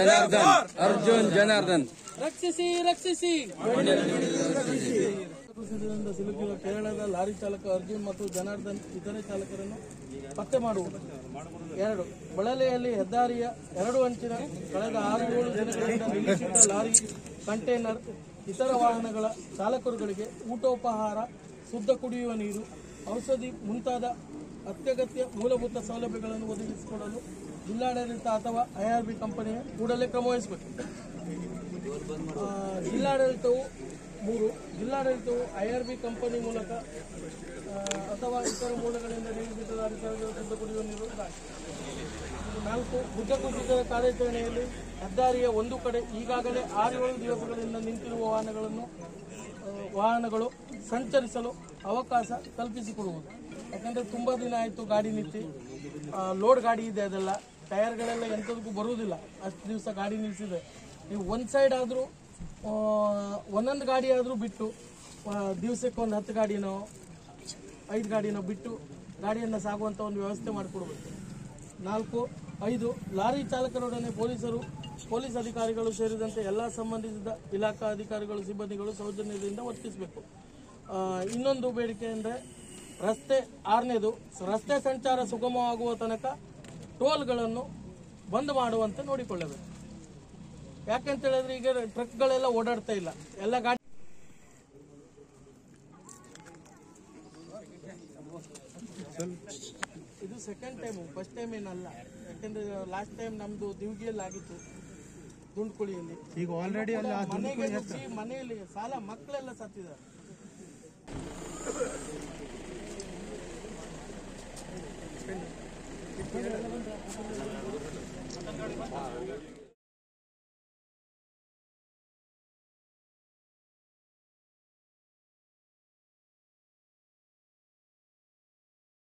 ಜನಾರ್ದನ್ ಅರ್ಜುನ್ ಜನಾರ್ದನ್ ರಕ್ಷಿಸಿ ರಕ್ಷಿಸಿ ಕುಸಿತದಿಂದ ಸಿಲುಕಿರುವ ಕೇರಳದ ಲಾರಿ ಚಾಲಕ ಅರ್ಜುನ್ ಮತ್ತು ಜನಾರ್ದನ್ ಇತರೆ ಚಾಲಕರನ್ನು ಪತ್ತೆ ಮಾಡುವುದು. 2. ಬಳಲೆಯಲ್ಲಿ ಹೆದ್ದಾರಿಯ 2 ಅಂಚಿನ ಕಳೆದ 6-7 ದಿನಗಳಿಂದ ನಿಲ್ಲಿಸಿದ್ದ ಲಾರಿ, ಕಂಟೈನರ್, ಇತರ ವಾಹನಗಳ ಚಾಲಕರುಗಳಿಗೆ ಊಟೋಪಹಾರ, ಶುದ್ಧ ಕುಡಿಯುವ ನೀರು, ಔಷಧಿ ಮುಂತಾದ ಅತ್ಯಗತ್ಯ ಮೂಲಭೂತ ಸೌಲಭ್ಯಗಳನ್ನು ಒದಗಿಸಿಕೊಡಲು ಜಿಲ್ಲಾಡಳಿತ ಅಥವಾ IRB ಕಂಪನಿಯ ಕೂಡಲೇ ಕ್ರಮ ವಹಿಸಬೇಕು. ಜಿಲ್ಲಾಡಳಿತವು IRB ಕಂಪನಿ ಮೂಲಕ ಅಥವಾ ಇತರ ಮೂಲಗಳಿಂದ ನಿರ್ಮಿತ ಶುದ್ಧ ಕುಡಿಯುವ ನೀರು. 4. ಗುಡ್ಡ ಕುಸಿತದ ಕಾರ್ಯಾಚರಣೆಯಲ್ಲಿ ಹೆದ್ದಾರಿಯ ಒಂದು ಕಡೆ ಈಗಾಗಲೇ 6-7 ದಿವಸಗಳಿಂದ ನಿಂತಿರುವ ವಾಹನಗಳು ಸಂಚರಿಸಲು ಅವಕಾಶ ಕಲ್ಪಿಸಿಕೊಡುವುದು. ಯಾಕಂದರೆ ತುಂಬ ದಿನ ಆಯಿತು ಗಾಡಿ ನಿಂತು, ಲೋಡ್ ಗಾಡಿ ಇದೆ, ಅದೆಲ್ಲ ಟೈರ್ಗಳೆಲ್ಲ ಎಂಥದಕ್ಕೂ ಬರುವುದಿಲ್ಲ. ಅಷ್ಟು ದಿವಸ ಗಾಡಿ ನಿಲ್ಲಿಸಿದೆ. ನೀವು ಒಂದು ಸೈಡ್ ಆದರೂ ಒಂದೊಂದು ಗಾಡಿ ಆದರೂ ಬಿಟ್ಟು ದಿವಸಕ್ಕೆ ಒಂದು 10 ಗಾಡಿನೋ 5 ಗಾಡಿನೋ ಬಿಟ್ಟು ಗಾಡಿಯನ್ನು ಸಾಗುವಂಥ ಒಂದು ವ್ಯವಸ್ಥೆ ಮಾಡಿಕೊಡ್ಬೇಕು. 4. 5. ಲಾರಿ ಚಾಲಕರೊಡನೆ ಪೊಲೀಸ್ ಅಧಿಕಾರಿಗಳು ಸೇರಿದಂತೆ ಎಲ್ಲ ಸಂಬಂಧಿಸಿದ ಇಲಾಖಾ ಅಧಿಕಾರಿಗಳು, ಸಿಬ್ಬಂದಿಗಳು ಸೌಜನ್ಯದಿಂದ ವರ್ತಿಸಬೇಕು. ಇನ್ನೊಂದು ಬೇಡಿಕೆ ಅಂದರೆ 6ನೇದು ರಸ್ತೆ ಸಂಚಾರ ಸುಗಮವಾಗುವ ತನಕ ಟೋಲ್ಗಳನ್ನು ಬಂದ್ ಮಾಡುವಂತೆ ನೋಡಿಕೊಳ್ಳಬೇಕು. ಯಾಕೆಂತ ಹೇಳಿದ್ರೆ ಈಗ ಟ್ರಕ್ಗಳೆಲ್ಲ ಓಡಾಡ್ತಾ ಇಲ್ಲ, ಎಲ್ಲ ಗಾಡಿ. ಇದು ಸೆಕೆಂಡ್ ಟೈಮು, ಫಸ್ಟ್ ಟೈಮ್ ಏನಲ್ಲ. ಯಾಕೆಂದ್ರೆ ಲಾಸ್ಟ್ ಟೈಮ್ ನಮ್ದು ದಿವ್ಗಿಯಲ್ಲಿ ಆಗಿತ್ತು, ದುಂಡ್ಕುಳಿಯಲ್ಲಿ. ಈಗ ಆಲ್ರೆಡಿ ಮನೆಯಲ್ಲಿ ಸಾಲ ಮಕ್ಕಳೆಲ್ಲ ಸತ್ತಿದ್ದಾರೆ.